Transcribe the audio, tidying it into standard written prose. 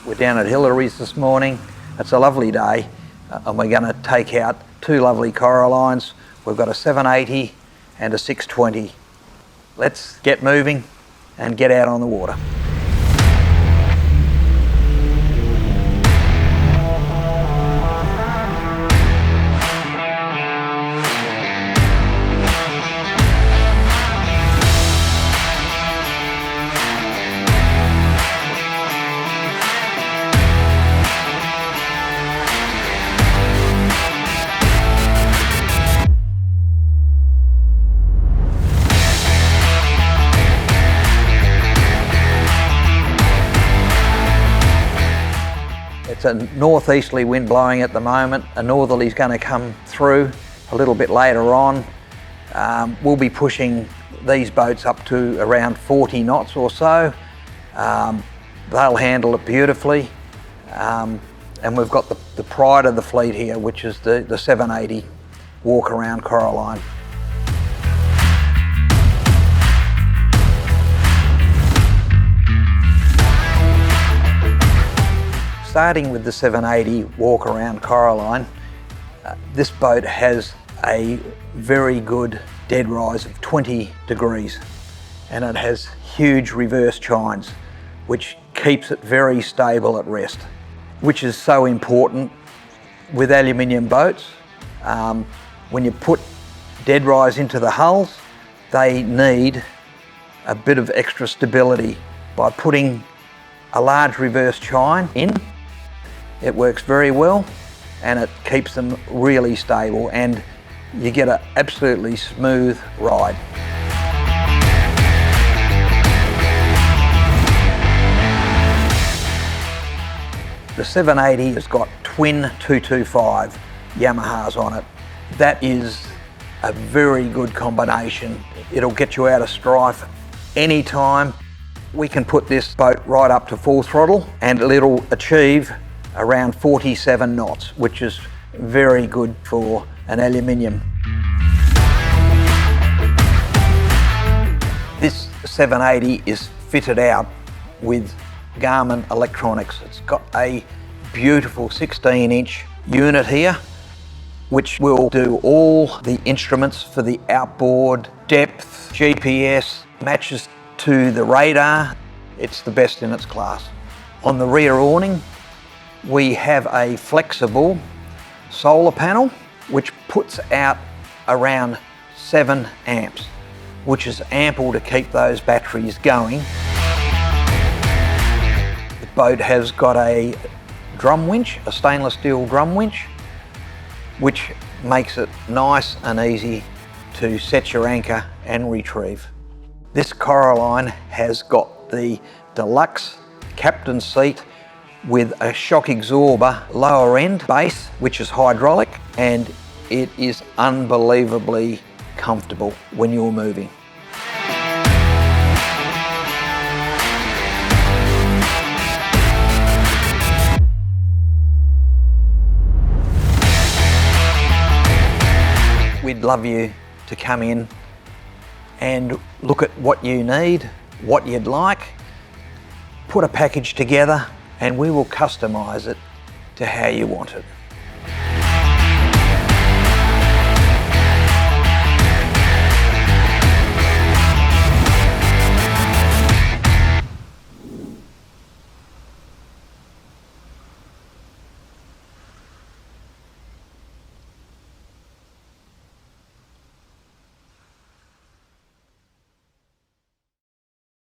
We're down at Hillary's this morning. It's a lovely day and we're going to take out two lovely corallines. We've got a 780 and a 620. Let's get moving and get out on the water. It's a northeasterly wind blowing at the moment. A northerly's going to come through a little bit later on. We'll be pushing these boats up to around 40 knots or so. They'll handle it beautifully. And we've got the pride of the fleet here, which is the 780 walk around coralline. Starting with the 780 walk around coralline, this boat has a very good dead rise of 20 degrees and it has huge reverse chines which keeps it very stable at rest, which is so important with aluminium boats. When you put dead rise into the hulls, they need a bit of extra stability. By putting a large reverse chine in, it works very well and it keeps them really stable and you get an absolutely smooth ride. The 780 has got twin 225 Yamahas on it. That is a very good combination. It'll get you out of strife anytime. We can put this boat right up to full throttle and it'll achieve around 47 knots, which is very good for an aluminium. This 780 is fitted out with Garmin electronics. It's got a beautiful 16-inch unit here, which will do all the instruments for the outboard, depth, GPS, matches to the radar. It's the best in its class. On the rear awning, we have a flexible solar panel which puts out around 7 amps, which is ample to keep those batteries going. The boat has got a drum winch, a stainless steel drum winch, which makes it nice and easy to set your anchor and retrieve. This coralline has got the deluxe captain's seat with a shock absorber lower end base, which is hydraulic, and it is unbelievably comfortable when you're moving. We'd love you to come in and look at what you need, what you'd like, put a package together, and we will customise it to how you want it.